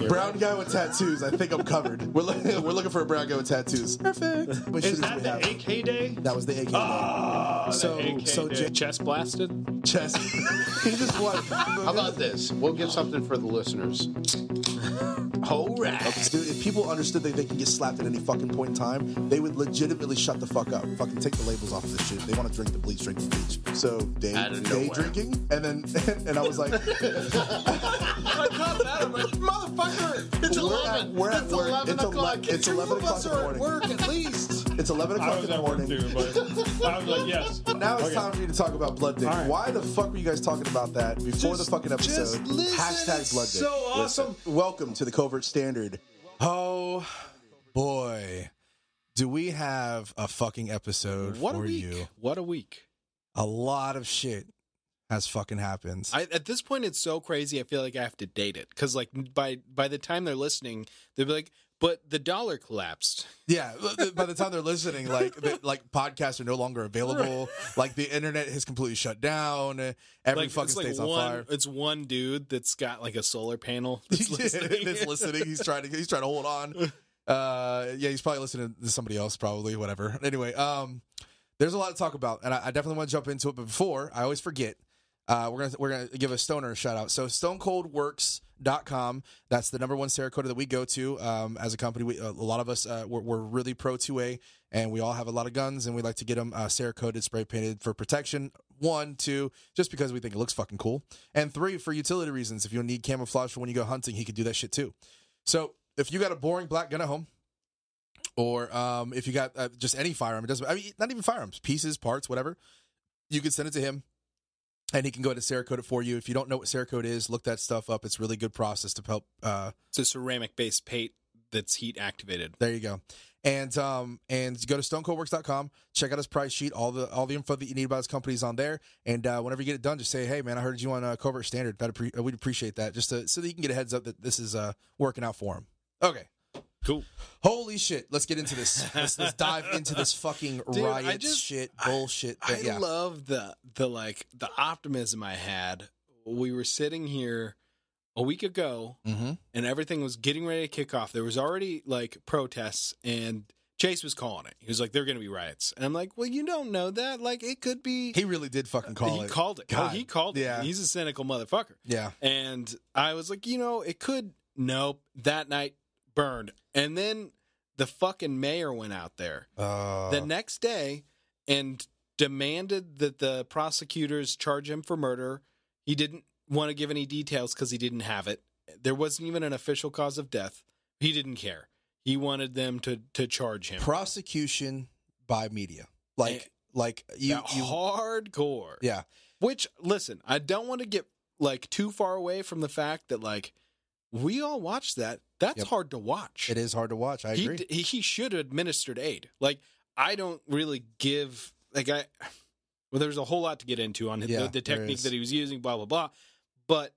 Brown guy with tattoos. I think I'm covered. We're looking for a brown guy with tattoos. Perfect. Is that the AK day? That was the AK day. So chest blasted? Chest. He just won. How about this? We'll give something for the listeners. All right. Dude, if people understood that they can get slapped at any fucking point in time, they would legitimately shut the fuck up. Fucking take the labels off of this shit. They want to drink the bleach, drink the bleach. So, day drinking? And then, and I was like... I caught that. I'm like, motherfucker, it's 11. It's 11 o'clock. It's 11 o'clock in the morning. Work at least. It's 11 o'clock in the morning. Too, but I was like, yes. Now it's time for me to talk about Blood Dick. Right. Why the fuck were you guys talking about that before the fucking episode? Hashtag Blood Dick. So awesome. Listen, welcome to the Covert Standard. Oh, boy. Do we have a fucking episode for you? What a week. A lot of shit has fucking happened. At this point, it's so crazy, I feel like I have to date it. Because like by the time they're listening, they'll be like, but the dollar collapsed. Yeah, by the time they're listening, like podcasts are no longer available. Like the internet has completely shut down. Every fucking state's on fire. It's one dude that's got like a solar panel that's listening. That's listening. He's trying to hold on. Yeah, he's probably listening to somebody else, probably, whatever. Anyway, there's a lot to talk about, and I definitely want to jump into it. But before, I always forget. We're gonna give a stoner a shout out. So stonecoldworks.com. That's the number one Cerakote that we go to as a company. A lot of us we're really pro 2A, and we all have a lot of guns, and we like to get them Cerakoted, spray painted for protection. 1, 2, just because we think it looks fucking cool, and 3 for utility reasons. If you need camouflage for when you go hunting, he could do that shit too. So if you got a boring black gun at home, or if you got just any firearm, it doesn't. I mean, not even firearms, pieces, parts, whatever. You can send it to him. And he can go ahead and Cerakote it for you. If you don't know what Cerakote is, look that stuff up. It's a really good process to help. It's a ceramic-based paint that's heat activated. There you go. And go to stonecoldworks.com. Check out his price sheet. All the info that you need about his company is on there. And whenever you get it done, just say, "Hey, man, I heard you on Covert Standard." We'd appreciate that, just so that you can get a heads up that this is working out for him. Okay. Cool. Holy shit. Let's get into this. Let's dive into this fucking riot shit bullshit. I love the optimism I had. We were sitting here a week ago and everything was getting ready to kick off. There was already like protests and Chase was calling it. He was like, "They're going to be riots." And I'm like, "Well, you don't know that. Like, it could be." He really did fucking call it. He called it. God. Oh, he called it. Yeah. He's a cynical motherfucker. Yeah. And I was like, it could. Nope. That night burned. And then the fucking mayor went out there the next day and demanded that the prosecutors charge him for murder. He didn't want to give any details because he didn't have it. There wasn't even an official cause of death. He didn't care. He wanted them to charge him. Prosecution by media. Like you hardcore. Yeah. Which, listen, I don't want to get like too far away from the fact that like we all watched that. That's hard to watch. It is hard to watch. I agree. He should have administered aid. Like, I don't really give well, there's a whole lot to get into on the technique that he was using, blah blah blah. But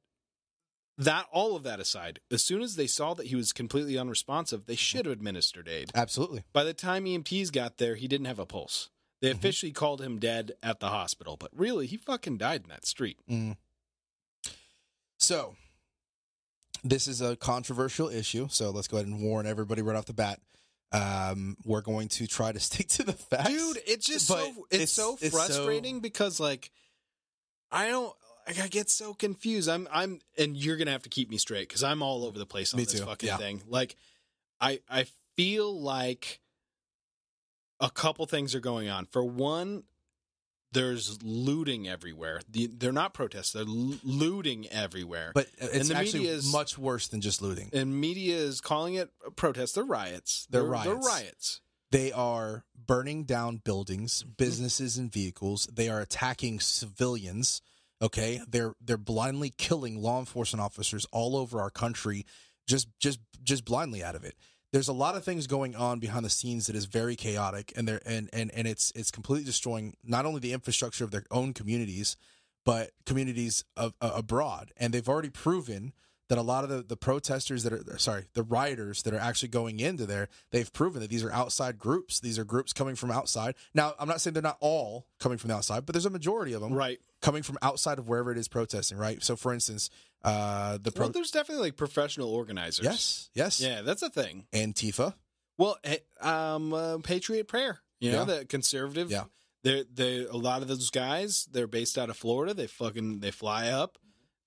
all of that aside, as soon as they saw that he was completely unresponsive, they should have administered aid. Absolutely. By the time EMTs got there, he didn't have a pulse. They officially called him dead at the hospital, but really, he fucking died in that street. So, this is a controversial issue, so let's go ahead and warn everybody right off the bat. We're going to try to stick to the facts. Dude, it's just so frustrating because like I get so confused. I'm and you're going to have to keep me straight cuz I'm all over the place on this fucking thing. Like I feel like a couple things are going on. For one, there's looting everywhere. They're not protests. They're looting everywhere. But it's actually much worse than just looting. And media is calling it protests. They're riots. They're riots. They are burning down buildings, businesses, and vehicles. They are attacking civilians. Okay, they're blindly killing law enforcement officers all over our country, just blindly out of it. There's a lot of things going on behind the scenes that is very chaotic, and it's completely destroying not only the infrastructure of their own communities, but communities abroad. And they've already proven that a lot of the protesters the rioters that are actually going into there, they've proven that these are outside groups. These are groups coming from outside. Now, I'm not saying they're not all coming from the outside, but there's a majority of them coming from outside of wherever it is protesting, right? So, for instance, there's definitely like professional organizers. Yes. Yeah, that's a thing. Antifa. Well, Patriot Prayer, the conservative. Yeah. They a lot of those guys, they're based out of Florida. They fly up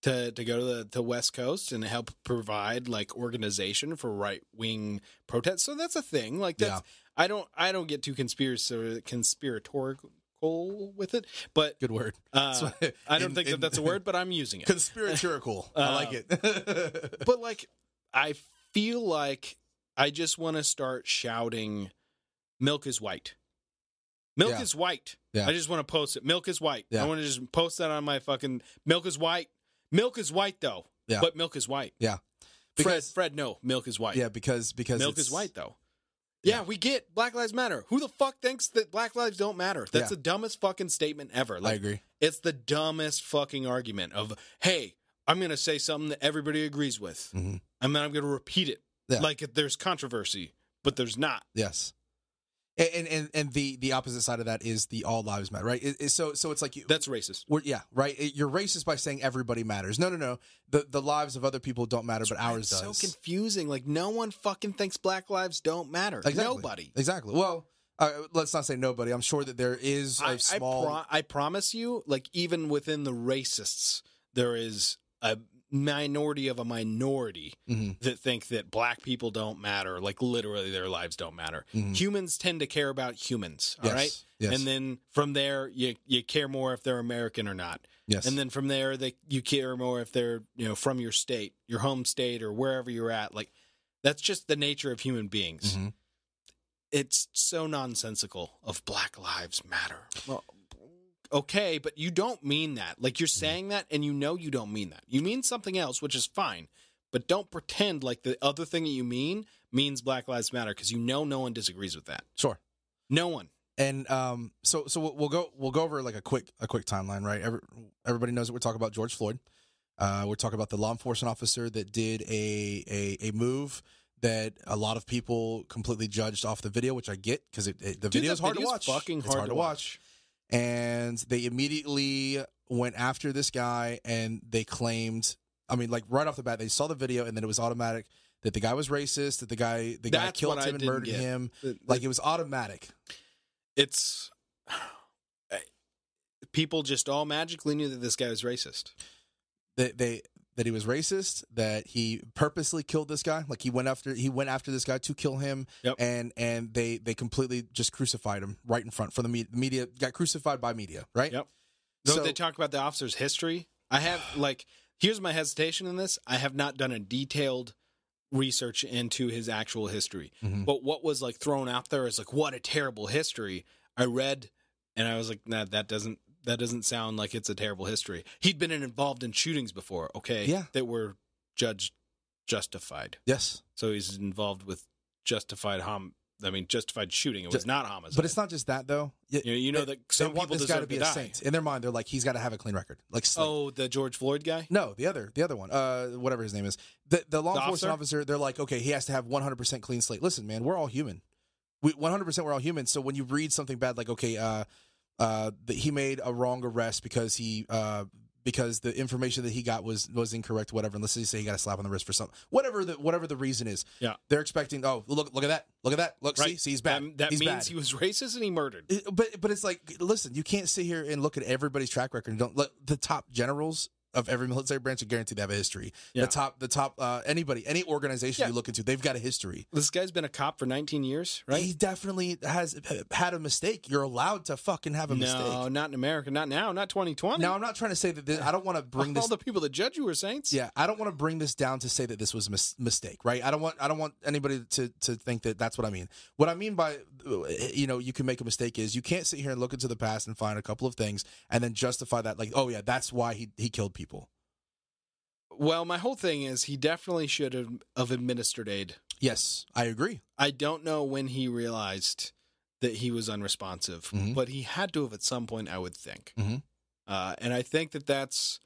to go to the West Coast and help provide like organization for right wing protests. So that's a thing. Like that's I don't get too conspiratorial with it, but good word. I don't think that's a word, but I'm using it. Conspiratorial. I like it. But like I feel like I just want to start shouting, "Milk is white." Milk is white. Yeah. I just want to post it. Milk is white. Yeah. I want to just post that on my fucking milk is white. Milk is white though. Yeah. But milk is white. Yeah. Fred, no, milk is white. Yeah, because milk is white though. Yeah, we get Black Lives Matter. Who the fuck thinks that Black lives don't matter? That's the dumbest fucking statement ever. Like, I agree. It's the dumbest fucking argument of, hey, I'm going to say something that everybody agrees with. Mm-hmm. And then I'm going to repeat it. Yeah. Like there's controversy, but there's not. Yes. And the opposite side of that is the all lives matter, right? So it's like that's racist. Right. You're racist by saying everybody matters. No. The lives of other people don't matter, but ours does. It's so confusing. Like no one fucking thinks Black lives don't matter. Exactly. Nobody. Exactly. Well, let's not say nobody. I'm sure that there is a small. I promise you, like even within the racists, there is a minority of a minority that think that black people don't matter, like literally their lives don't matter. Humans tend to care about humans, all right? Yes. And then from there you care more if they're American or not. Yes. And then from there you care more if they're, from your state, your home state or wherever you're at. Like that's just the nature of human beings. It's so nonsensical of Black Lives Matter. Well, okay, but you don't mean that. Like you're saying that and you don't mean that. You mean something else, which is fine, but don't pretend like the other thing that you means Black Lives Matter because no one disagrees with that. Sure. No one. And so we'll go over like a quick timeline, right? Everybody knows that we're talking about George Floyd. We're talking about the law enforcement officer that did a move that a lot of people completely judged off the video, which I get because the video is hard to watch. Fucking hard to watch. And they immediately went after this guy, and they claimed, like right off the bat, they saw the video, and then it was automatic that the guy was racist, that the guy killed him and murdered him. Like it was automatic. It's people just all magically knew that this guy was racist. That he was racist, that he purposely killed this guy. Like he went after this guy to kill him. Yep. And they completely just crucified him right in front for the media. Media got crucified by media, right? Yep. So they talk about the officer's history. I have here's my hesitation in this. I have not done a detailed research into his actual history. But what was like thrown out there is like, what a terrible history. I read and I was like, nah, that doesn't sound like it's a terrible history. He'd been involved in shootings before, okay? Yeah. That were judged justified. Yes. So he's involved with justified shooting. It was not homicide. But it's not just that, though. That some people this guy to be die. a saint. In their mind, they're like, he's got to have a clean record. Like, the George Floyd guy? No, the other one. Whatever his name is. The law enforcement officer, they're like, okay, he has to have 100% clean slate. Listen, man, we're all human. 100% we're all human. So when you read something bad, like, okay, that he made a wrong arrest because the information that he got was incorrect, whatever. And let's just say he got a slap on the wrist for something, whatever the reason is. Yeah, they're expecting. Oh, look at that! Look, right. see, he's bad. That he's means bad. He was racist and he murdered. But it's like, listen, you can't sit here and look at everybody's track record and don't let the top generals of every military branch, I guarantee they have a history. Yeah. The top any organization you look into, they've got a history. This guy's been a cop for 19 years, right? He definitely has had a mistake. You're allowed to fucking have a mistake. No, not in America. Not now. Not 2020. Now, I'm not trying to say that I don't want to bring this. All the people that judge you were saints. Yeah, I don't want to bring this down to say that this was a mistake, right? I don't want anybody to think that that's what I mean. What I mean by you can make a mistake is you can't sit here and look into the past and find a couple of things and then justify that like, oh yeah, that's why he killed people. Well, my whole thing is he definitely should have administered aid. Yes, I agree. I don't know when he realized that he was unresponsive, but he had to have at some point, I would think. Mm-hmm. And I think that's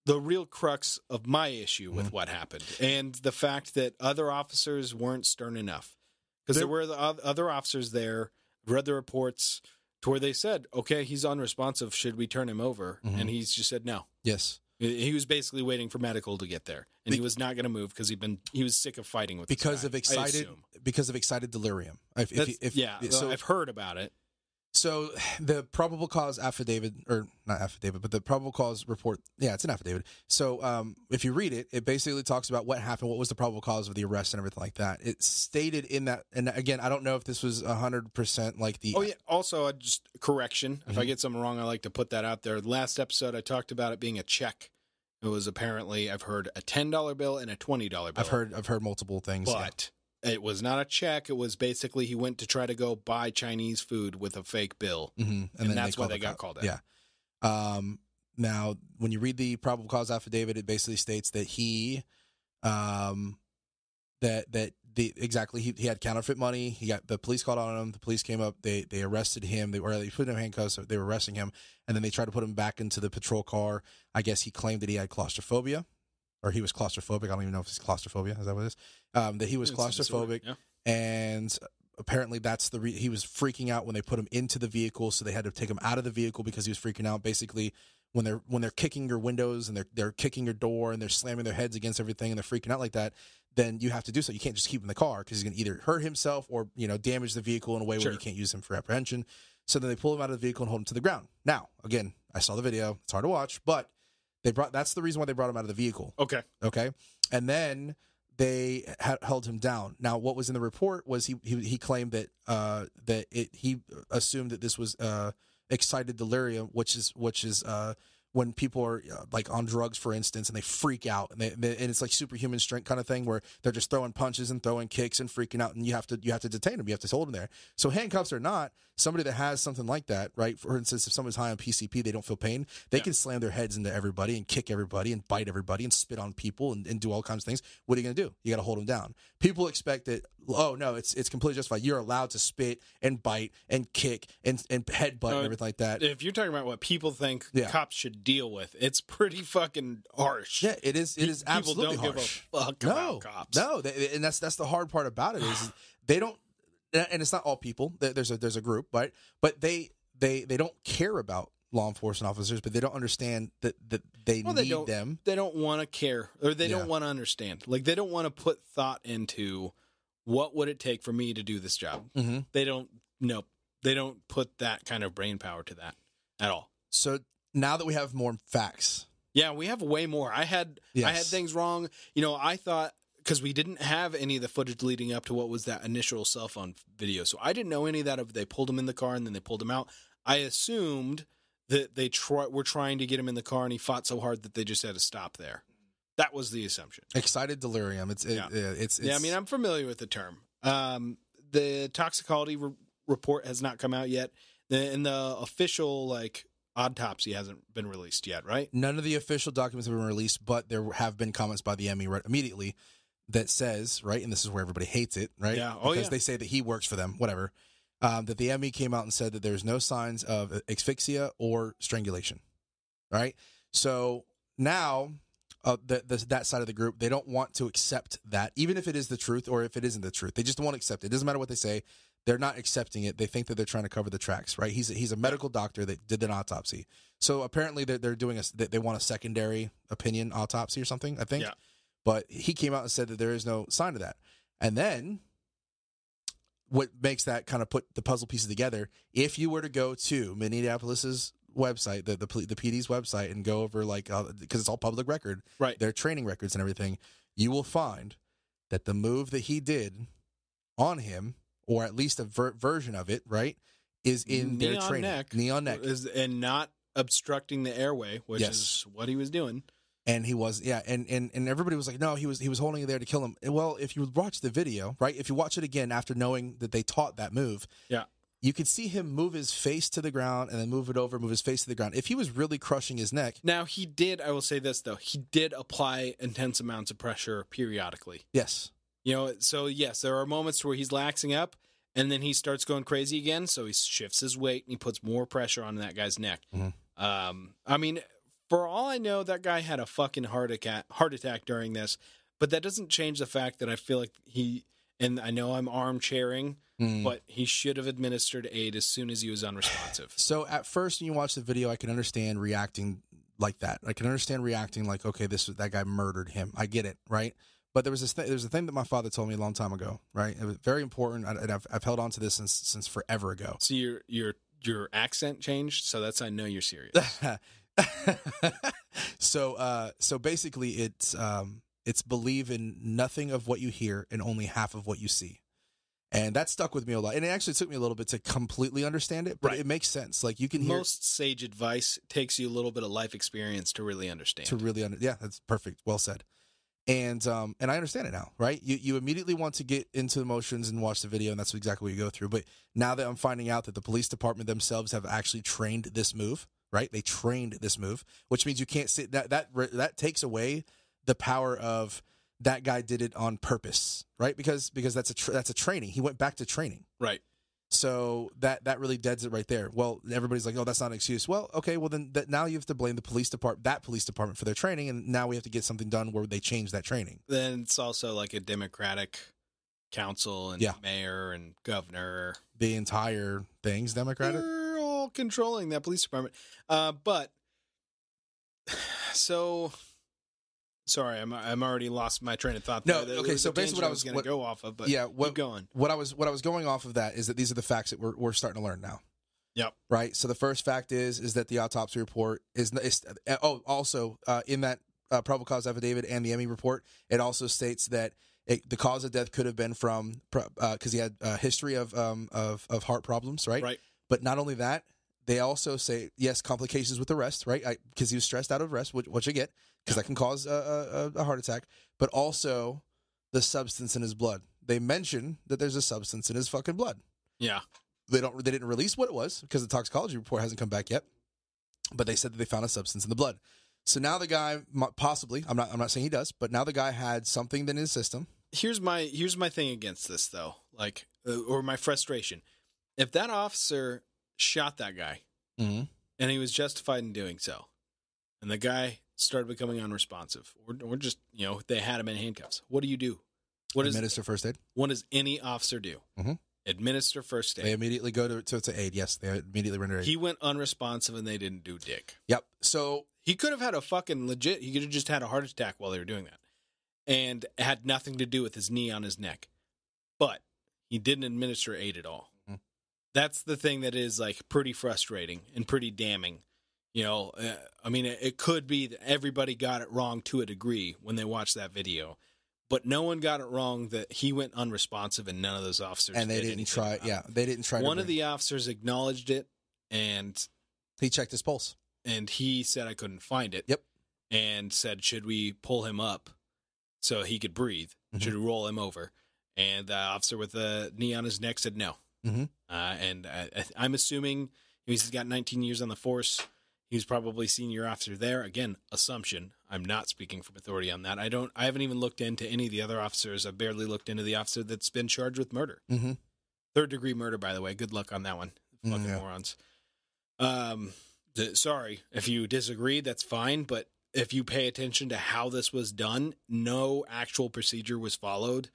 the real crux of my issue with what happened, and the fact that other officers weren't stern enough. Because there were the other officers there, read the reports, to where they said, okay, he's unresponsive, should we turn him over? And he's just said no. Yes. He was basically waiting for medical to get there, and he was not going to move because he was sick of fighting with because this of guy, excited delirium. I've heard about it. So the probable cause affidavit, or not affidavit, but the probable cause report, it's an affidavit. So if you read it, it basically talks about what happened, what was the probable cause of the arrest and everything like that. It stated in that, and again, I don't know if this was 100% like the... Oh, yeah. Also, just correction. If I get something wrong, I like to put that out there. Last episode, I talked about it being a check. It was apparently, I've heard, a $10 bill and a $20 bill. I've heard multiple things. But... it was not a check. It was basically he went to try to go buy Chinese food with a fake bill. And that's why they got called out. Yeah. Now, when you read the probable cause affidavit, it basically states that he he had counterfeit money. He got the police called on him. The police came up. They arrested him. They put him in handcuffs. They were arresting him, and then they tried to put him back into the patrol car. I guess he claimed that he had claustrophobia. Or he was claustrophobic. I don't even know if it's claustrophobia. Is that what it is? That he was claustrophobic, and apparently that's he was freaking out when they put him into the vehicle, so they had to take him out of the vehicle because he was freaking out. Basically, when they're kicking your windows and they're kicking your door and they're slamming their heads against everything and they're freaking out like that, then you have to do so. You can't just keep him in the car because he's going to either hurt himself or damage the vehicle in a way where you can't use him for apprehension. So then they pull him out of the vehicle and hold him to the ground. Now, again, I saw the video. It's hard to watch, but that's the reason why they brought him out of the vehicle. Okay. And then they held him down. Now, what was in the report was he claimed that he assumed that this was excited delirium, which is when people are like on drugs, for instance, and they freak out, and it's like superhuman strength kind of thing where they're just throwing punches and throwing kicks and freaking out, and you have to detain them, you have to hold them there. So handcuffs or not, somebody that has something like that, right? For instance, if someone's high on PCP, they don't feel pain, they can slam their heads into everybody and kick everybody and bite everybody and spit on people and do all kinds of things. What are you going to do? You got to hold them down. People expect that, oh no, it's completely justified. You're allowed to spit and bite and kick and headbutt and everything like that. If you're talking about what people think cops should deal with, it's pretty fucking harsh. Yeah, it is. It is absolutely harsh. People don't give a fuck about cops. No, and that's the hard part about it is they don't. And it's not all people. There's a group, but they don't care about law enforcement officers, but they don't understand that they need them. They don't want to care, or they don't want to understand. Like, they don't want to put thought into what would it take for me to do this job. They don't. Nope. They don't put that kind of brain power to that at all. So now that we have more facts, we have way more. I had things wrong. I thought, because we didn't have any of the footage leading up to what was that initial cell phone video, so I didn't know any of that. They pulled him in the car and then they pulled him out. I assumed that they were trying to get him in the car and he fought so hard that they just had to stop there. That was the assumption. Excited delirium. It's I mean, I'm familiar with the term. The toxicology report has not come out yet, and the official autopsy hasn't been released yet, right? None of the official documents have been released, but there have been comments by the ME right immediately that says, right, and this is where everybody hates it, right? Yeah. Because they say that he works for them, whatever. That the ME came out and said that there's no signs of asphyxia or strangulation, right? So now that side of the group, they don't want to accept that, even if it is the truth or if it isn't the truth. They just don't want to accept it. It doesn't matter what they say. They're not accepting it. They think that they're trying to cover the tracks, right? He's a medical doctor that did an autopsy. So apparently they're doing they want a secondary opinion autopsy or something, I think. Yeah. But he came out and said that there is no sign of that. And then what makes that kind of put the puzzle pieces together, if you were to go to Minneapolis's website, the PD's website, and go over because it's all public record, right? Their training records and everything, you will find that the move that he did on him, or at least a version of it, right, is in their training. Neon neck. And not obstructing the airway, which is what he was doing. And he was, and everybody was like, no, he was holding it there to kill him. Well, if you watch the video, right, if you watch it again after knowing that they taught that move, you could see him move his face to the ground and then move his face to the ground. If he was really crushing his neck. Now, he did, I will say this, though, he did apply intense amounts of pressure periodically. Yes. So yes, there are moments where he's laxing up, and then he starts going crazy again, so he shifts his weight and he puts more pressure on that guy's neck. Mm-hmm. I mean, For all I know, that guy had a fucking heart attack during this, but that doesn't change the fact that I feel like and I know I'm armchairing, but he should have administered aid as soon as he was unresponsive. So at first, when you watch the video, I can understand reacting like that. I can understand reacting like, okay, that guy murdered him. I get it, right? But there's a thing that my father told me a long time ago, right? It was very important, and I've held on to this since forever ago. So your accent changed, so that's I know you're serious. So basically, it's believe in nothing of what you hear and only half of what you see. And that stuck with me a lot. And it actually took me a little bit to completely understand it, but It makes sense. Like you can hear most sage advice takes you a little bit of life experience to really understand. Yeah, that's perfect. Well said. And I understand it now, right? You immediately want to get into emotions and watch the video, and that's exactly what you go through. But now that I'm finding out that the police department themselves have actually trained this move, right? They trained this move, which means you can't sit that takes away the power of that guy did it on purpose, right? Because that's a training. He went back to training. Right. So that really deads it right there. Well, everybody's like, oh, that's not an excuse. Well, okay, well then now you have to blame the police department for their training, and now we have to get something done where they change that training. Then it's also like a Democratic council and mayor and governor. The entire thing's Democratic. They're all controlling that police department. But so. Sorry, I'm already lost my train of thought. No, okay. So basically, what I was going to go off of, but keep going. What I was going off of that is that these are the facts that we're starting to learn now. Yep. Right. So the first fact is that the autopsy report is also in that probable cause affidavit and the ME report, it also states that the cause of death could have been from because he had a history of heart problems, right? Right. But not only that, they also say yes, complications with arrest, right? Because he was stressed out of arrest, which I get. Because that can cause a heart attack, but also the substance in his blood. They mention that there's a substance in his fucking blood. Yeah, they didn't release what it was because the toxicology report hasn't come back yet. But they said that they found a substance in the blood. So now the guy possibly, I'm not saying he does, but now the guy had something in his system. Here's my thing against this though, like or my frustration. If that officer shot that guy and he was justified in doing so, and the guy started becoming unresponsive, or just they had him in handcuffs, what do you do? Administer first aid. What does any officer do? Administer first aid. They immediately go to aid. Yes, they immediately render aid. He went unresponsive and they didn't do dick. Yep. So he could have had a fucking legit. He could have just had a heart attack while they were doing that, and it had nothing to do with his knee on his neck. But he didn't administer aid at all. That's the thing that is like pretty frustrating and pretty damning. I mean, it could be that everybody got it wrong to a degree when they watched that video, but no one got it wrong that he went unresponsive and none of those officers and they didn't try. Yeah, they didn't try. One of the officers acknowledged it, and he checked his pulse, and he said, "I couldn't find it." Yep, and said, "Should we pull him up so he could breathe? Should we roll him over?" And the officer with the knee on his neck said no. And I'm assuming he's got 19 years on the force. He's probably senior officer there. Again, assumption. I'm not speaking from authority on that. I haven't even looked into any of the other officers. I've barely looked into the officer that's been charged with murder. Third degree murder, by the way. Good luck on that one. Fucking morons. Sorry. If you disagree, that's fine. But if you pay attention to how this was done, no actual procedure was followed.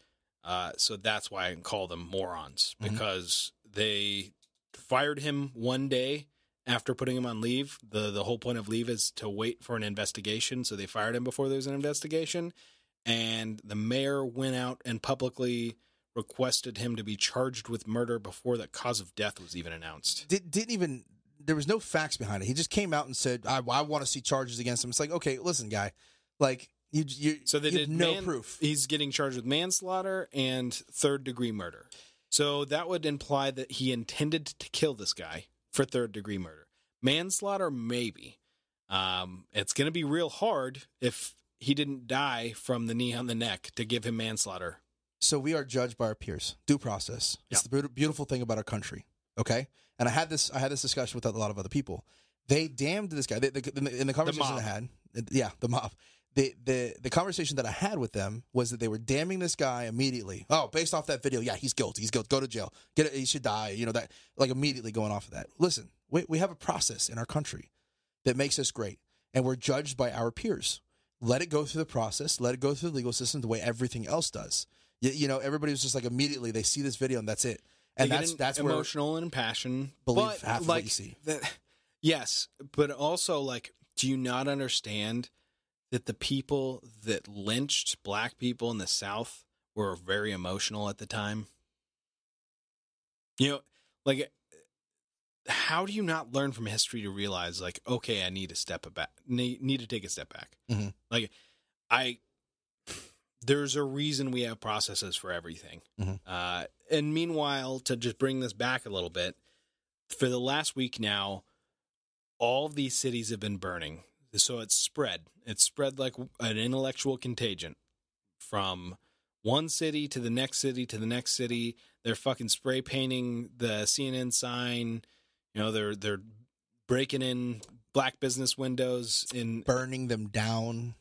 So that's why I can call them morons. Because they fired him one day after putting him on leave. The whole point of leave is to wait for an investigation. So they fired him before there was an investigation. And the mayor went out and publicly requested him to be charged with murder before the cause of death was even announced. There was no facts behind it. He just came out and said, I want to see charges against him. It's like, okay, listen, guy, like you have no proof. He's getting charged with manslaughter and third degree murder. So that would imply that he intended to kill this guy for third degree murder. Manslaughter, maybe. It's going to be real hard if he didn't die from the knee on the neck to give him manslaughter. So we are judged by our peers. Due process. It's the beautiful thing about our country. Okay? And I had this discussion with a lot of other people. They damned this guy. In the conversation I had, the mob. The conversation that I had with them was that they were damning this guy immediately. Oh, based off that video, yeah, he's guilty. He's guilty. Go to jail. He should die. That, like, immediately going off of that. Listen, we have a process in our country that makes us great. and we're judged by our peers. Let it go through the process. Let it go through the legal system the way everything else does. You know, everybody was just like immediately they see this video and that's it. And that's emotional and impassioned. Believe half of what you see. Yes, but also, like, do you not understand that the people that lynched black people in the South were very emotional at the time? You know, like, how do you not learn from history to realize, like, okay, I need to need to take a step back. Mm-hmm. Like, there's a reason we have processes for everything. Mm-hmm. And meanwhile, to just bring this back a little bit, for the last week now, all of these cities have been burning. So it's spread. It's spread like an intellectual contagion from one city to the next city to the next city. They're fucking spray painting the CNN sign. You know, they're breaking in black business windows burning them down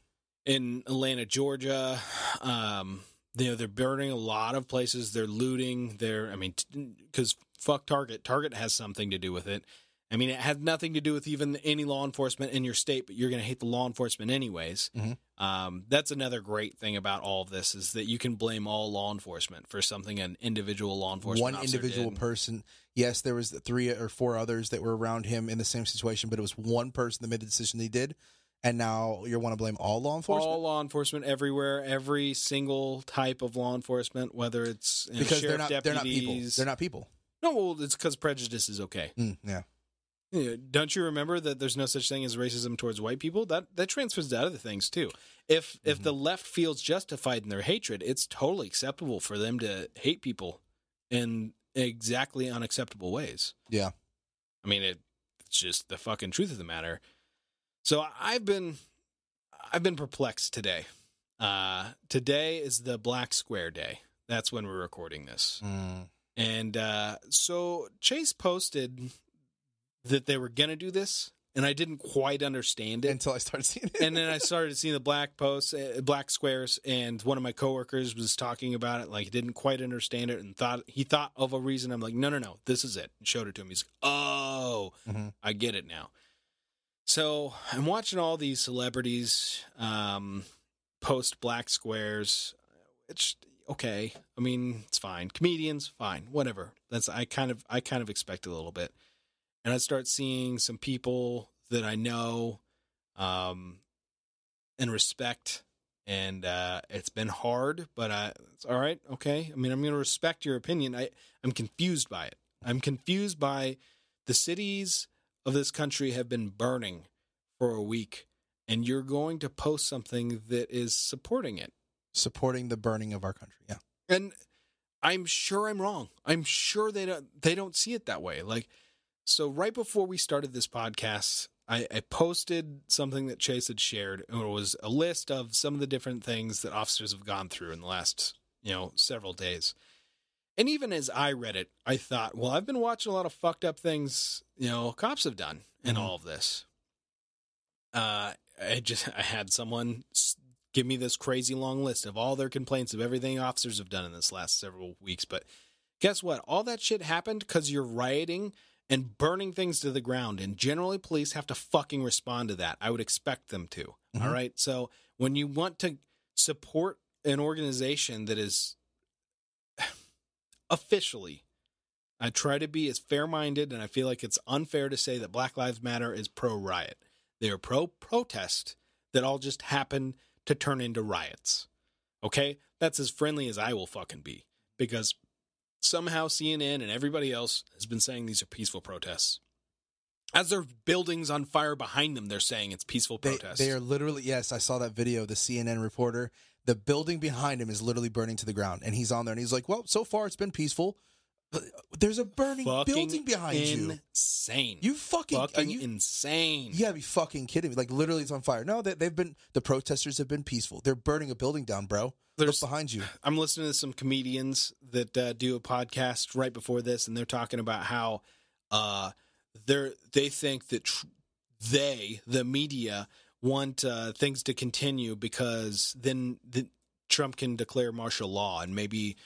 in Atlanta, Georgia. You know, they're burning a lot of places. They're looting. Because fuck Target. Target has something to do with it. I mean, it had nothing to do with even any law enforcement in your state, but you're going to hate the law enforcement anyways. Mm-hmm. That's another great thing about all of this is that you can blame all law enforcement for something an individual law enforcement officer individual did. person. Yes, there was 3 or 4 others that were around him in the same situation, but it was one person that made the decision he did. And now you want to blame all law enforcement? All law enforcement everywhere, every single type of law enforcement, whether it's because sheriff they're not people. deputies. They're not people. No, well, it's because prejudice is okay. Yeah. Don't you remember that there's no such thing as racism towards white people? That transfers to other things too. If the left feels justified in their hatred, it's totally acceptable for them to hate people in exactly unacceptable ways. Yeah. I mean, it's just the fucking truth of the matter. So I've been perplexed today. Today is the Black Square Day. That's when we're recording this. And so Chase posted that they were going to do this, and I didn't quite understand it. Until I started seeing it. And then I started seeing the black squares, and one of my coworkers was talking about it, like he didn't quite understand it, and he thought of a reason. I'm like, no, this is it. And showed it to him. He's like, oh, I get it now. So I'm watching all these celebrities post black squares. It's okay. I mean, it's fine. Comedians, fine. Whatever. I kind of expect a little bit. And I start seeing some people that I know and respect. And it's been hard, but it's all right. Okay. I mean, I'm going to respect your opinion. I'm confused by it. I'm confused by the cities of this country have been burning for a week. And you're going to post something that is supporting it. Supporting the burning of our country. Yeah. And I'm sure I'm wrong. I'm sure they don't see it that way. Like, so right before we started this podcast, I posted something that Chase had shared. And it was a list of some of the different things that officers have gone through in the last, several days. And even as I read it, I thought, well, I've been watching a lot of fucked up things, cops have done in all of this. I had someone give me this crazy long list of all their complaints of everything officers have done in this last several weeks. But guess what? All that shit happened because you're rioting and burning things to the ground. And generally police have to fucking respond to that. I would expect them to. All right. So when you want to support an organization that is officially, I try to be as fair-minded, and I feel like it's unfair to say that Black Lives Matter is pro-riot. They are pro-protest that all just happen to turn into riots. Okay? That's as friendly as I will fucking be. Because somehow CNN and everybody else has been saying these are peaceful protests. As their buildings on fire behind them, they're saying it's peaceful protests. They are literally, yes, I saw that video, the CNN reporter. The building behind him is literally burning to the ground. And he's on there and he's like, well, so far it's been peaceful. There's a burning building behind you. Insane. You fucking insane. You gotta be fucking kidding me. Like, literally it's on fire. No, the protesters have been peaceful. They're burning a building down, bro. Look behind you. I'm listening to some comedians that do a podcast right before this, and they're talking about how they think that the media want things to continue because then Trump can declare martial law and maybe,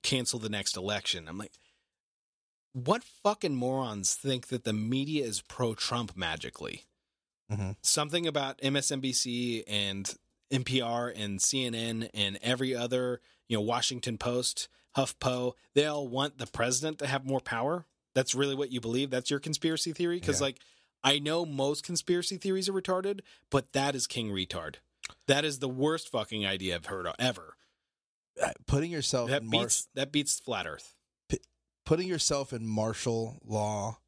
cancel the next election. I'm like, what fucking morons think that the media is pro-Trump magically? Something about MSNBC and NPR and CNN and every other, Washington Post, HuffPo, they all want the president to have more power. That's really what you believe? That's your conspiracy theory? Because, I know most conspiracy theories are retarded, but that is king retard. That is the worst fucking idea I've heard of, ever. Putting yourself that beats flat Earth. Putting yourself in martial law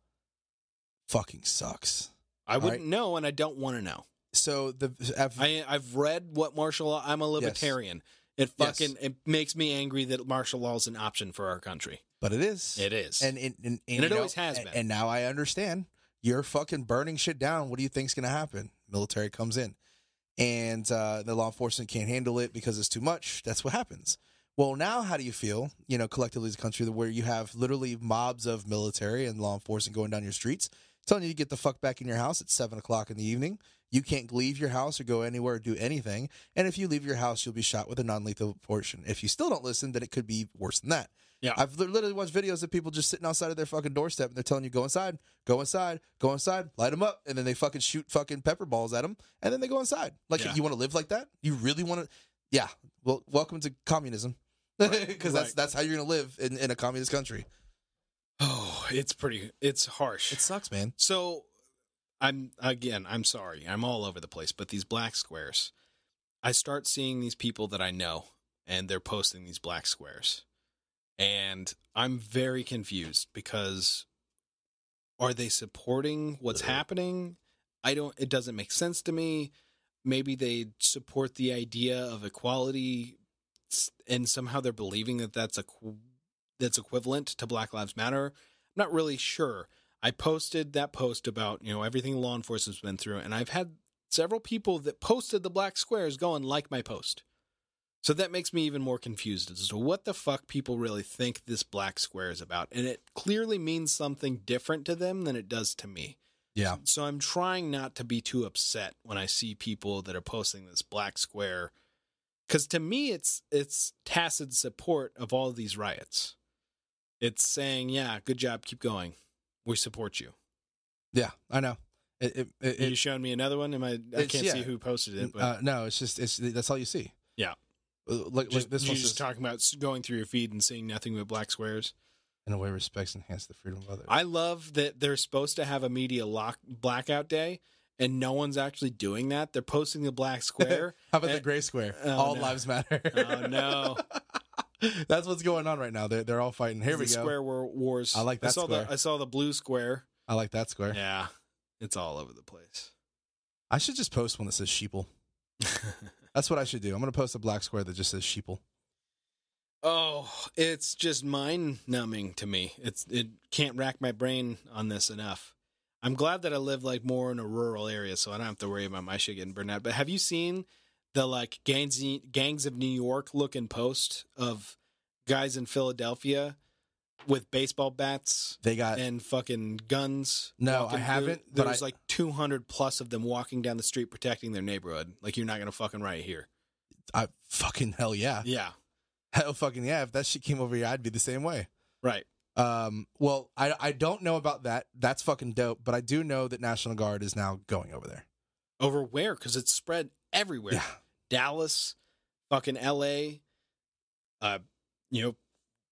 fucking sucks. I wouldn't know, and I don't want to know. So I've read what martial law. I'm a libertarian. Yes. It makes me angry that martial law is an option for our country. But it is. It is, and it always has been. And now I understand. You're fucking burning shit down. What do you think's going to happen? Military comes in, and the law enforcement can't handle it because it's too much. That's what happens. Well, now how do you feel? Collectively as a country, where you have literally mobs of military and law enforcement going down your streets, telling you to get the fuck back in your house at 7:00 in the evening. You can't leave your house or go anywhere or do anything. And if you leave your house, you'll be shot with a non-lethal portion. If you still don't listen, then it could be worse than that. Yeah. I've literally watched videos of people just sitting outside of their fucking doorstep, and they're telling you, go inside, go inside, go inside, light them up. And then they fucking shoot fucking pepper balls at them, and then they go inside. You want to live like that? You really want to? Yeah. Well, welcome to communism. Because that's how you're going to live in a communist country. Oh, it's harsh. It sucks, man. So I'm sorry. I'm all over the place, but these black squares, I start seeing these people that I know, and they're posting these black squares. And I'm very confused because are they supporting what's happening? It doesn't make sense to me. Maybe they support the idea of equality, and somehow they're believing that that's equivalent to Black Lives Matter. I'm not really sure. I posted that post about, everything law enforcement's been through, and I've had several people that posted the black squares go and like my post. So that makes me even more confused as to what the fuck people really think this black square is about. And it clearly means something different to them than it does to me. Yeah. So I'm trying not to be too upset when I see people that are posting this black square. Because to me, it's tacit support of all of these riots. It's saying, yeah, good job, keep going. We support you. Yeah, I know. Are you showing me another one? I can't see who posted it. But no, it's that's all you see. Yeah. Like this you're just talking about going through your feed and seeing nothing but black squares. In a way, respects enhance the freedom of others. I love that they're supposed to have a media blackout day, and no one's actually doing that. They're posting the black square. How about the gray square? All lives matter. Oh no. That's what's going on right now. They're all fighting. Here we go. Square wars. I like that square. I saw the blue square. I like that square. Yeah. It's all over the place. I should just post one that says sheeple. That's what I should do. I'm going to post a black square that just says sheeple. Oh, it's just mind-numbing to me. It can't rack my brain on this enough. I'm glad that I live more in a rural area, so I don't have to worry about my shit getting burned out. But have you seen the gangs of New York looking post of guys in Philadelphia with baseball bats and fucking guns? No, I haven't. There's 200 plus of them walking down the street protecting their neighborhood. You're not gonna fucking riot here. I fucking hell yeah. Yeah. Hell fucking yeah. If that shit came over here, I'd be the same way. Right. Well, I don't know about that. That's fucking dope. But I do know that National Guard is now going over there. Over where? Because it's spread everywhere. Yeah. Dallas, fucking LA,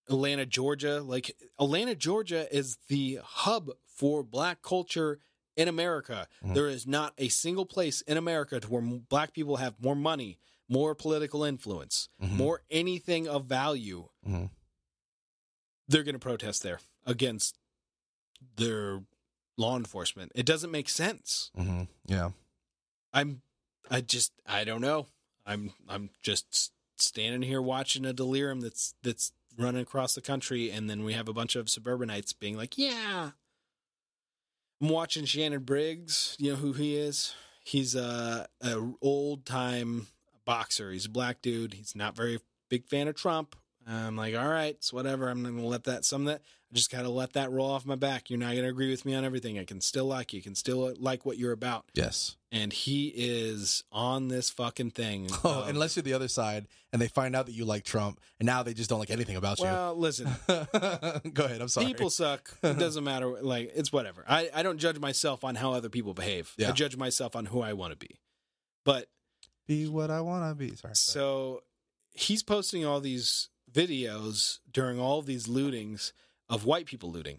Atlanta, Georgia. Atlanta, Georgia is the hub for black culture in America. Mm-hmm. There is not a single place in America to where black people have more money, more political influence, mm-hmm. more anything of value. Mm-hmm. They're going to protest there against their law enforcement. It doesn't make sense. Mm-hmm. Yeah. I don't know. I'm just standing here watching a delirium that's running across the country, and then we have a bunch of suburbanites being like, yeah. I'm watching Shannon Briggs. You know who he is? He's a old-time boxer. He's a black dude. He's not very big fan of Trump. I'm like, all right, it's whatever. I'm going to let that, I just got to let that roll off my back. You're not going to agree with me on everything. I can still like you. Can still like what you're about. Yes. And he is on this fucking thing. Unless you're the other side and they find out that you like Trump and now they just don't like anything about you. Well, listen. Go ahead. I'm sorry. People suck. It doesn't matter. Like, it's whatever. I don't judge myself on how other people behave. Yeah. I judge myself on who I want to be. But. Be what I want to be. Sorry. So he's posting all these videos during all these lootings of white people looting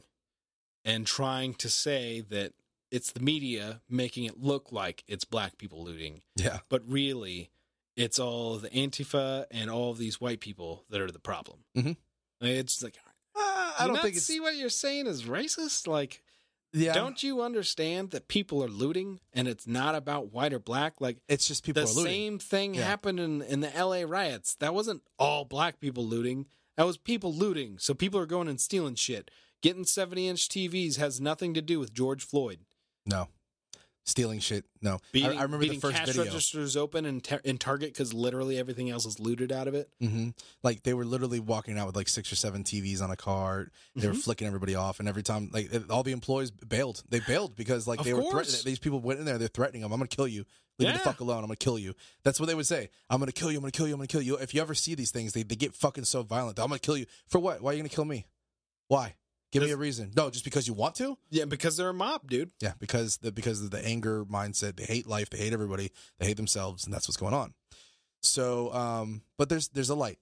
and trying to say that it's the media making it look like it's black people looting. Yeah. But really, it's all the Antifa and all of these white people that are the problem. Mm-hmm. It's like, I don't think see what you're saying is racist? Like, yeah. Don't you understand that people are looting and it's not about white or black? Like, it's just people are looting. The same thing happened in the LA riots. That wasn't all black people looting. That was people looting. So people are going and stealing shit. Getting 70-inch TVs has nothing to do with George Floyd. No. Stealing shit. No. I remember the first cash video. registers open in Target because literally everything else is looted out of it. Mm-hmm. Like, they were literally walking out with like 6 or 7 TVs on a cart. They were flicking everybody off, and every time, like, all the employees bailed. They bailed because, like, they were threatening. These people went in there. They're threatening them. I'm going to kill you. Leave me the fuck alone. I'm going to kill you. That's what they would say. I'm going to kill you. I'm going to kill you. I'm going to kill you. If you ever see these things, they get fucking so violent. I'm going to kill you. For what? Why are you going to kill me? Why? Give me a reason. No, just because you want to? Yeah, because they're a mob, dude. Yeah, because of the anger mindset. They hate life. They hate everybody. They hate themselves, and that's what's going on. So, but there's a light.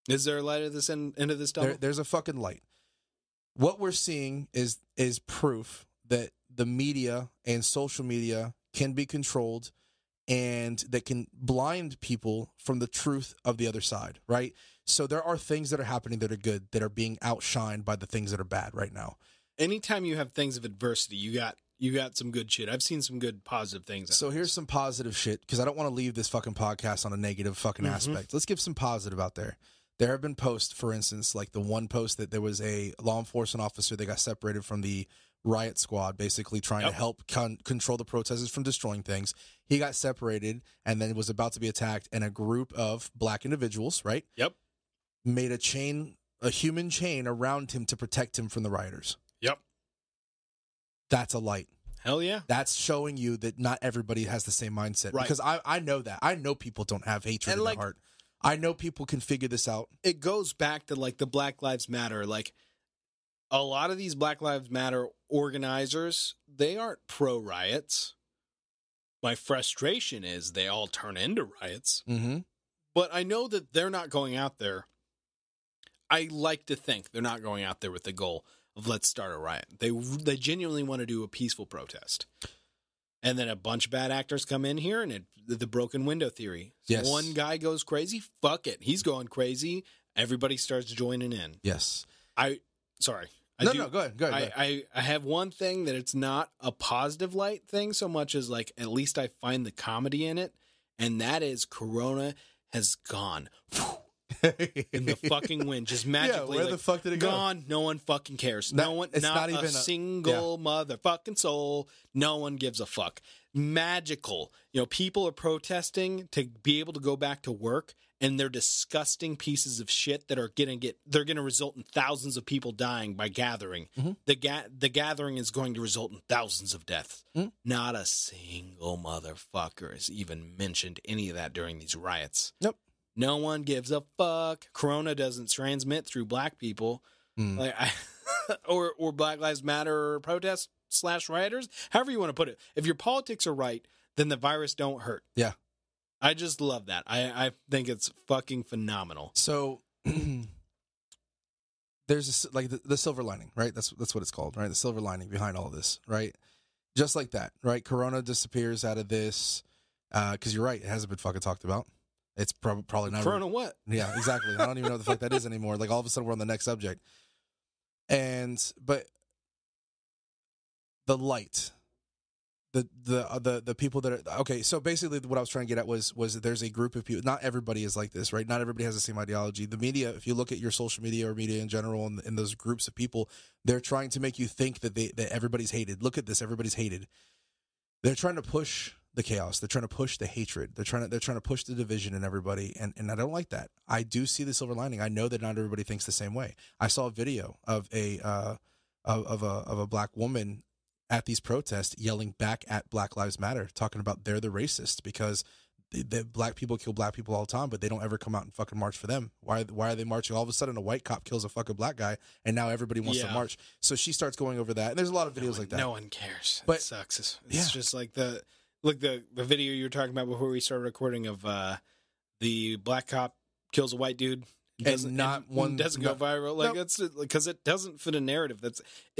Is there a light at this end of this tunnel? There's a fucking light. What we're seeing is proof that the media and social media can be controlled and that can blind people from the truth of the other side, right? So there are things that are happening that are good that are being outshined by the things that are bad right now. Anytime you have things of adversity, you got some good shit. I've seen some good positive things. So here's some positive shit, because I don't want to leave this fucking podcast on a negative fucking aspect. Let's give some positive out there. There have been posts, for instance, like the one post that there was a law enforcement officer that got separated from the riot squad, basically trying to help control the protesters from destroying things. He got separated and then was about to be attacked, and a group of black individuals, right? Yep. Made a human chain around him to protect him from the rioters. Yep. That's a light. Hell yeah. That's showing you that not everybody has the same mindset. Right. Because I know that. I know people don't have hatred in their heart. I know people can figure this out. It goes back to, like, the Black Lives Matter. Like, a lot of these Black Lives Matter organizers, they aren't pro-riots. My frustration is they all turn into riots. Mm-hmm. But I know that they're not going out there. I like to think they're not going out there with the goal of let's start a riot. They genuinely want to do a peaceful protest. And then a bunch of bad actors come in here, and the broken window theory. Yes. One guy goes crazy, fuck it. He's going crazy. Everybody starts joining in. Yes. Sorry. No, go ahead. I have one thing that it's not a positive light thing so much as, like, at least I find the comedy in it, and that is Corona has gone in the fucking wind, just magically. Yeah, where the fuck did it go? Gone. No one fucking cares. No one. It's not even a single motherfucking soul. No one gives a fuck. Magical. You know, people are protesting to be able to go back to work, and they're disgusting pieces of shit that are they're gonna result in thousands of people dying by gathering. Mm-hmm. The gathering is going to result in thousands of deaths. Mm-hmm. Not a single motherfucker has even mentioned any of that during these riots. Nope. No one gives a fuck. Corona doesn't transmit through black people, like or Black Lives Matter protests / rioters. However you want to put it. If your politics are right, then the virus don't hurt. Yeah, I just love that. I think it's fucking phenomenal. So there's like the silver lining, right? That's what it's called, right? The silver lining behind all of this, right? Just like that, right? Corona disappears out of this because you're right. It hasn't been fucking talked about. It's probably not. Corona what? Yeah, exactly. I don't even know what the fuck that is anymore. Like, all of a sudden we're on the next subject. But the light, the people that are okay. So basically, what I was trying to get at was that there's a group of people. Not everybody is like this, right? Not everybody has the same ideology. The media, if you look at your social media or media in general, and those groups of people, they're trying to make you think that everybody's hated. Look at this, everybody's hated. They're trying to push the chaos. They're trying to push the hatred. They're trying to push the division in everybody, and I don't like that. I do see the silver lining. I know that not everybody thinks the same way. I saw a video of a black woman at these protests yelling back at Black Lives Matter, talking about they're the racists because the black people kill black people all the time, but they don't ever come out and fucking march for them. Why are they marching? All of a sudden, a white cop kills a fucking black guy, and now everybody wants to march. So she starts going over that, and there's a lot of videos like that. No one cares. But it sucks. It's just like the video you were talking about before we started recording of the black cop kills a white dude. Doesn't go viral. Like it's because it doesn't fit a narrative.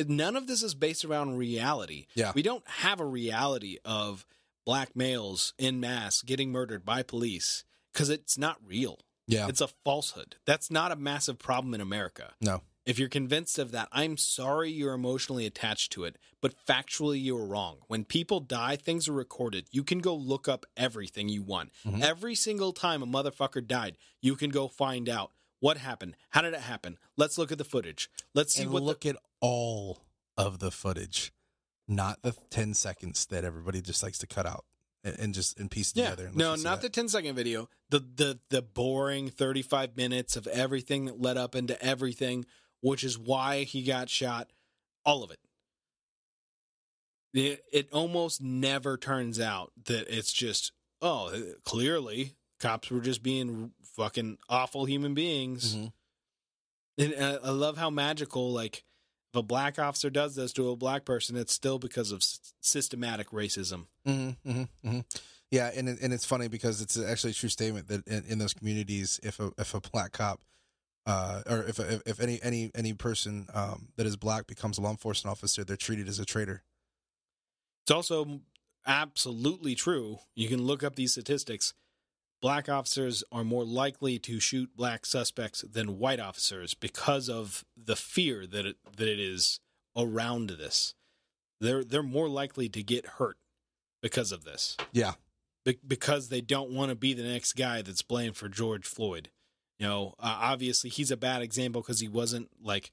None of this is based around reality. Yeah, we don't have a reality of black males en masse getting murdered by police because it's not real. Yeah, it's a falsehood. That's not a massive problem in America. No. If you're convinced of that, I'm sorry you're emotionally attached to it, but factually you're wrong. When people die, things are recorded. You can go look up everything you want. Mm-hmm. Every single time a motherfucker died, you can go find out what happened. How did it happen? Let's look at the footage. Let's see look at all of the footage, not the 10 seconds that everybody just likes to cut out and piece together. And no, not the 10-second video. The boring 35 minutes of everything that led up into everything, which is why he got shot. All of it. It almost never turns out that it's just, clearly cops were just being fucking awful human beings. Mm-hmm. And I love how magical, like, if a black officer does this to a black person, it's still because of systematic racism. Mm-hmm, mm-hmm, mm-hmm. Yeah, and it's funny because it's actually a true statement that in those communities, if a black cop or if any person that is black becomes a law enforcement officer, they're treated as a traitor. It's also absolutely true. You can look up these statistics. Black officers are more likely to shoot black suspects than white officers because of the fear that it is around this. They're more likely to get hurt because of this. Yeah. Because they don't want to be the next guy that's blamed for George Floyd. You know, obviously he's a bad example because he wasn't like.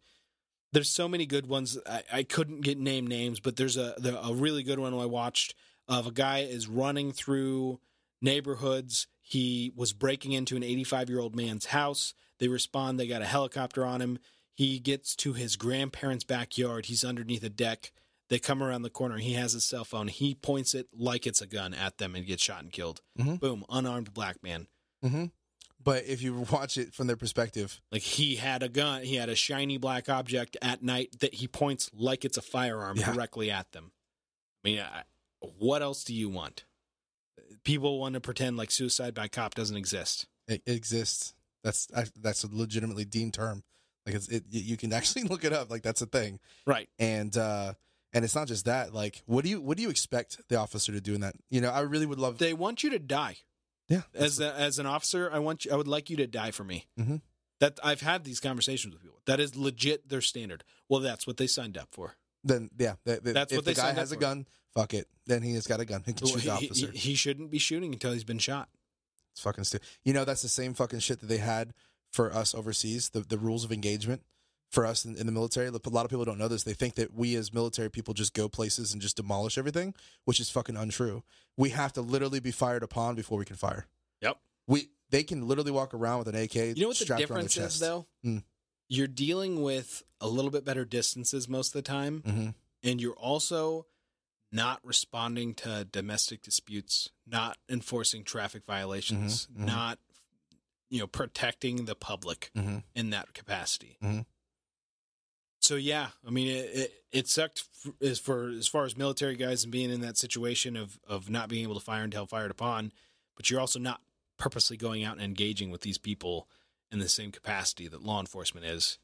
There's so many good ones. I couldn't get names, but there's a really good one I watched of a guy is running through neighborhoods. He was breaking into an 85-year-old man's house. They respond. They got a helicopter on him. He gets to his grandparents' backyard. He's underneath a deck. They come around the corner. He has his cell phone. He points it like it's a gun at them and gets shot and killed. Mm-hmm. Boom, unarmed black man. Mm-hmm. But if you watch it from their perspective, like he had a gun, he had a shiny black object at night that he points like it's a firearm directly at them. I mean, what else do you want? People want to pretend like suicide by cop doesn't exist. It exists. That's a legitimately deemed term. Like you can actually look it up. Like that's a thing, right? And it's not just that. Like, what do you expect the officer to do in that? You know, I really would love. They want you to die. Yeah. As an officer, I would like you to die for me. Mm-hmm. That I've had these conversations with people. That is legit their standard. Well, that's what they signed up for. Then that's if what the guy has a gun, fuck it. Then he has got a gun. He can shoot the officer. He shouldn't be shooting until he's been shot. It's fucking stupid. You know, that's the same fucking shit that they had for us overseas. The rules of engagement for us in the military. A lot of people don't know this. They think that we as military people just go places and just demolish everything, which is fucking untrue. We have to literally be fired upon before we can fire. Yep. They can literally walk around with an AK. You know what the difference is, though? You're dealing with a little bit better distances most of the time, mm-hmm. and you're also not responding to domestic disputes, not enforcing traffic violations, mm-hmm. not protecting the public mm-hmm. in that capacity. Mm-hmm. So yeah, I mean it sucked as far as military guys and being in that situation of not being able to fire until fired upon, but you're also not purposely going out and engaging with these people in the same capacity that law enforcement is,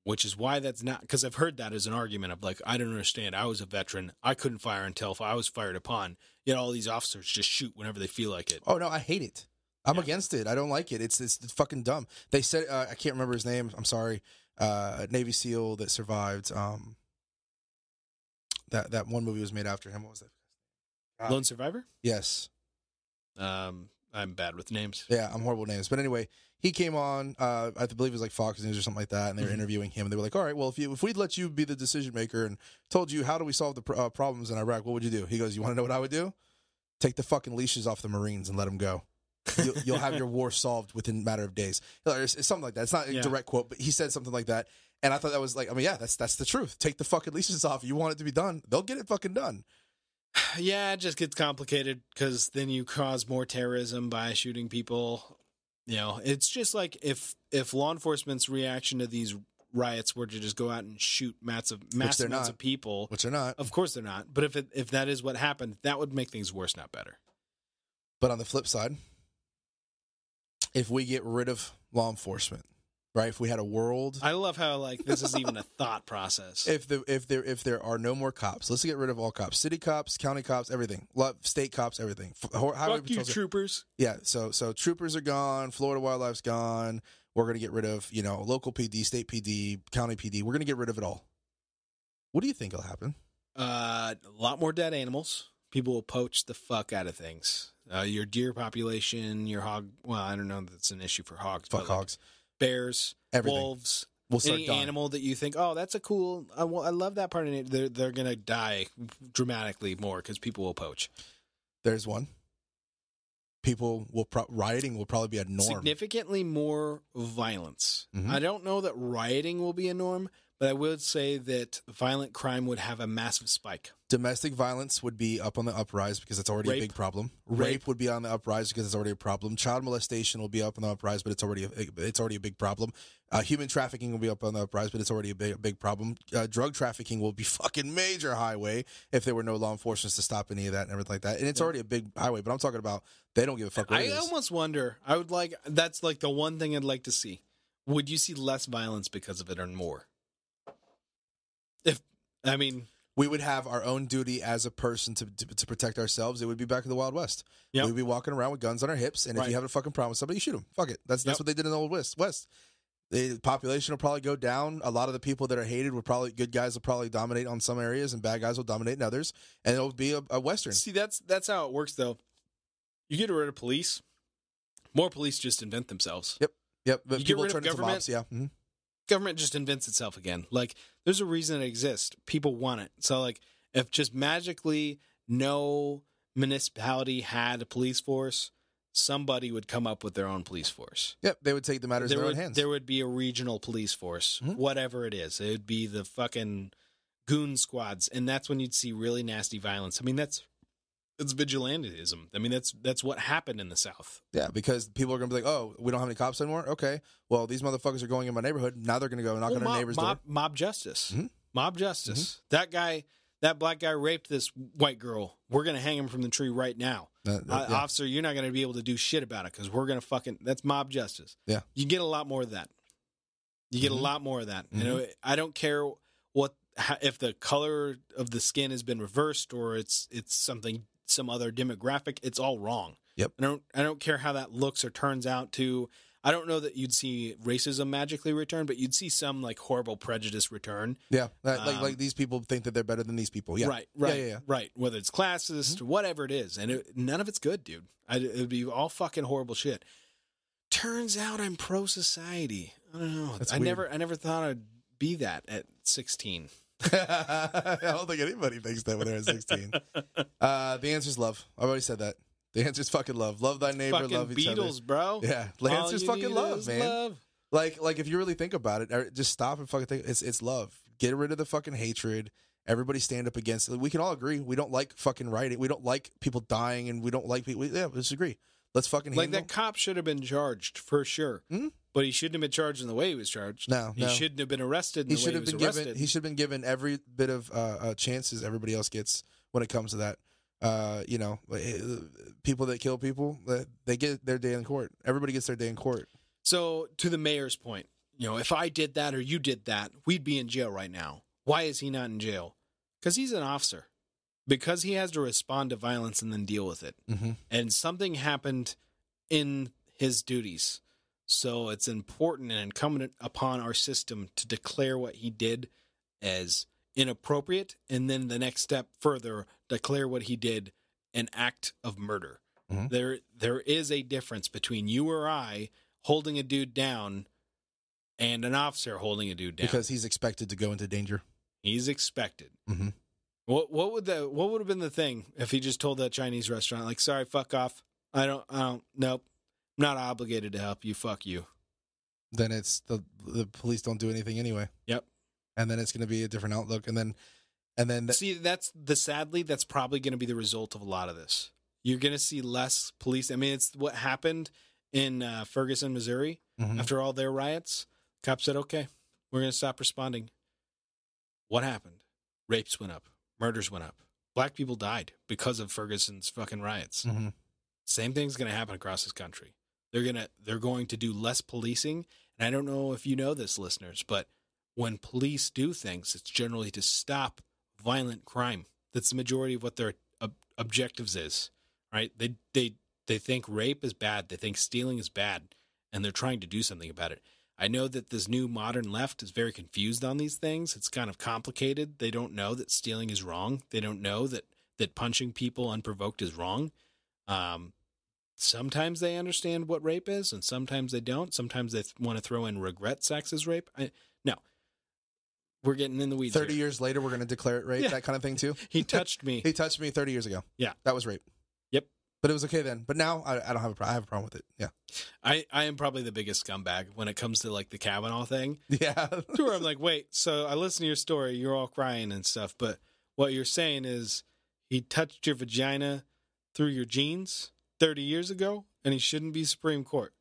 which is why that's not, because I've heard that as an argument of like, I don't understand. I was a veteran. I couldn't fire until I was fired upon. Yet all these officers just shoot whenever they feel like it. Oh no, I hate it. I'm against it. I don't like it. It's fucking dumb. They said I can't remember his name. I'm sorry. Navy SEAL that survived. That one movie was made after him. What was that? Lone Survivor? Yes. I'm bad with names. Yeah, I'm horrible with names. But anyway, he came on, I believe it was like Fox News or something like that, and they were interviewing him, and they were like, all right, well, if we'd let you be the decision maker and told you how do we solve the problems in Iraq, what would you do? He goes, you want to know what I would do? Take the fucking leashes off the Marines and let them go. You'll have your war solved within a matter of days. It's something like that. It's not a direct quote, but he said something like that. And I thought that was like, I mean, yeah, that's the truth. Take the fucking leashes off. You want it to be done. They'll get it fucking done. Yeah, it just gets complicated because then you cause more terrorism by shooting people. You know, it's just like if law enforcement's reaction to these riots were to just go out and shoot mass amounts of people. Which they're not. Of course they're not. But if that is what happened, that would make things worse, not better. But on the flip side, if we get rid of law enforcement, right? If we had a world, I love how like this is even a thought process. If there are no more cops, let's get rid of all cops, city cops, county cops, everything, state cops, everything. Fuck you, troopers. Yeah, so troopers are gone. Florida Wildlife's gone. We're gonna get rid of local PD, state PD, county PD. We're gonna get rid of it all. What do you think will happen? A lot more dead animals. People will poach the fuck out of things. Your deer population, your hog. Well, I don't know if that's an issue for hogs. Fuck hogs. Bears, everything. Wolves, any animal that you think, oh, that's a cool. I love that part of it. They're gonna die dramatically more because people will poach. There's one. People will rioting will probably be a norm. Significantly more violence. Mm-hmm. I don't know that rioting will be a norm, but I would say that violent crime would have a massive spike. Domestic violence would be up on the uprise because it's already a big problem. Rape would be on the uprise because it's already a problem. Child molestation will be up on the uprise, but it's already a big problem. Human trafficking will be up on the uprise, but it's already a big problem. Drug trafficking will be fucking major highway if there were no law enforcement to stop any of that and everything like that. And it's already a big highway, but I'm talking about they don't give a fuck what it is. I almost wonder. That's like the one thing I'd like to see. Would you see less violence because of it or more? We would have our own duty as a person to protect ourselves. It would be back in the Wild West. Yep. We'd be walking around with guns on our hips, and if you have a fucking problem with somebody, you shoot them. Fuck it. That's what they did in the Old West. The population will probably go down. A lot of the people that are hated good guys will probably dominate on some areas, and bad guys will dominate in others, and it'll be a Western. See, that's how it works, though. You get rid of police, more police just invent themselves. Yep. But you people get rid of government. Mobs, yeah. Mm-hmm. Government just invents itself again. Like, there's a reason it exists. People want it. So, like, if just magically no municipality had a police force, somebody would come up with their own police force. Yep, they would take the matters in their own hands. There would be a regional police force, whatever it is. It would be the fucking goon squads, and that's when you'd see really nasty violence. I mean, it's vigilantism. I mean, that's what happened in the South. Yeah, because people are going to be like, oh, we don't have any cops anymore? Okay. Well, these motherfuckers are going in my neighborhood. Now they're going to go knock on our neighbor's door. Mob justice. Mm-hmm. Mob justice. Mm-hmm. That black guy raped this white girl. We're going to hang him from the tree right now. Officer, you're not going to be able to do shit about it because we're going to that's mob justice. Yeah. You get a lot more of that. A lot more of that. Mm-hmm. You know, I don't care if the color of the skin has been reversed or it's some other demographic, it's all wrong. Yep. I don't care how that looks or turns out to. I don't know that you'd see racism magically return, but you'd see some like horrible prejudice return. Yeah, like these people think that they're better than these people. Yeah, right. Whether it's classist or whatever it is, and none of it's good, dude. It would be all fucking horrible shit. Turns out I'm pro society. I don't know. I never thought I'd be that at 16. I don't think anybody thinks that when they're at 16. The answer's love. I've already said that. The answer's fucking love. Love thy neighbor, fucking love each Beatles, other. Bro. Yeah, the answer's fucking love, man. Love. Like if you really think about it, just stop and fucking think. It's love. Get rid of the fucking hatred. Everybody stand up against it. We can all agree. We don't like fucking rioting. We don't like people dying, and we don't like people. Let's agree. Let's fucking handle. That cop should have been charged for sure. Mm-hmm. But he shouldn't have been charged in the way he was charged. No. He shouldn't have been arrested in the way he was arrested. He should have been given every bit of chances everybody else gets when it comes to that. People that kill people, they get their day in court. Everybody gets their day in court. So, to the mayor's point, if I did that or you did that, we'd be in jail right now. Why is he not in jail? Because he's an officer. Because he has to respond to violence and then deal with it. Mm-hmm. And something happened in his duties. So it's important and incumbent upon our system to declare what he did as inappropriate, and then the next step further, declare what he did an act of murder. Mm-hmm. There is a difference between you or I holding a dude down and an officer holding a dude down. Because he's expected to go into danger. He's expected. Mm-hmm. What would have been the thing if he just told that Chinese restaurant, like, sorry, fuck off. I don't, nope. I'm not obligated to help you. Fuck you. Then it's the police don't do anything anyway. Yep. And then it's going to be a different outlook. And then see, sadly, that's probably going to be the result of a lot of this. You're going to see less police. I mean, it's what happened in Ferguson, Missouri. Mm-hmm. After all their riots, cops said, okay, we're going to stop responding. What happened? Rapes went up. Murders went up. Black people died because of Ferguson's fucking riots. Mm-hmm. Same thing's going to happen across this country. They're going to do less policing. And I don't know if you know this, listeners, but when police do things, it's generally to stop violent crime. That's the majority of what their objectives is, right? They think rape is bad. They think stealing is bad, and they're trying to do something about it. I know that this new modern left is very confused on these things. It's kind of complicated. They don't know that stealing is wrong. They don't know that punching people unprovoked is wrong. Sometimes they understand what rape is, and sometimes they don't. Sometimes they want to throw in regret sex as rape. No. We're getting in the weeds 30 here. years later, we're going to declare it rape, that kind of thing, too? He touched me. He touched me 30 years ago. Yeah. That was rape. Yep. But it was okay then. But now, I don't have I have a problem with it. Yeah. I am probably the biggest scumbag when it comes to, like, the Kavanaugh thing. Yeah. Where I'm like, wait, so I listened to your story, you're all crying and stuff, but what you're saying is he touched your vagina through your jeans 30 years ago, and he shouldn't be Supreme Court.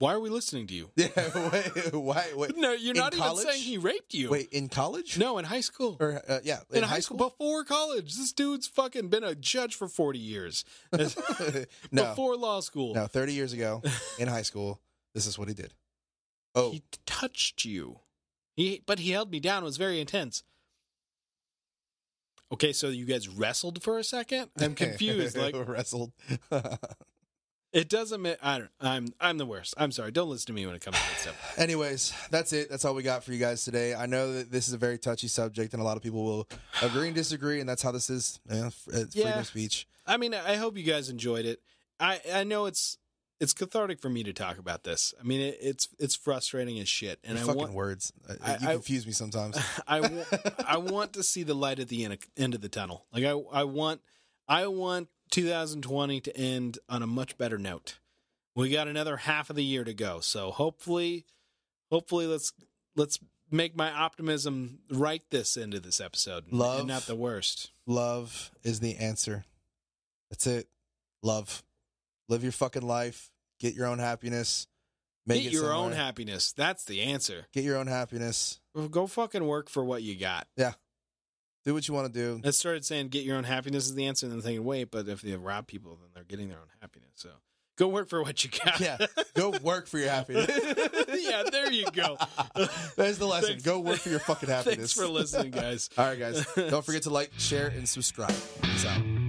Why are we listening to you? Yeah, why? No, you're not college? even saying he raped you. Wait, in college? No, in high school. Or yeah, in high school before college. This dude's fucking been a judge for 40 years. No. Before law school. No, 30 years ago in high school, this is what he did. Oh, he touched you. But he held me down. It was very intense. Okay, so you guys wrestled for a second? I'm confused. Like wrestled. It doesn't. I'm the worst. I'm sorry. Don't listen to me when it comes to that stuff. Anyways, that's it. That's all we got for you guys today. I know that this is a very touchy subject, and a lot of people will agree and disagree, and that's how this is. It's freedom of speech. I mean, I hope you guys enjoyed it. I know it's cathartic for me to talk about this. I mean, it's frustrating as shit. And words. You confuse me sometimes. I want to see the light at the end of the tunnel. Like I want 2020 to end on a much better note. We got another half of the year to go, so hopefully let's make my optimism right this end of this episode. Love, and not the worst. Love is the answer. That's it. Love. Live your fucking life. Get your own happiness. Get your own happiness. That's the answer. Get your own happiness. Well, go fucking work for what you got. Yeah. Do what you want to do. I started saying get your own happiness is the answer, and then thinking, wait, but if they rob people, then they're getting their own happiness. So go work for what you got. Yeah. Go work for your happiness. Yeah, there you go. There's the lesson. Go work for your fucking happiness. Thanks for listening, guys. All right, guys. Don't forget to like, share, and subscribe. Peace out.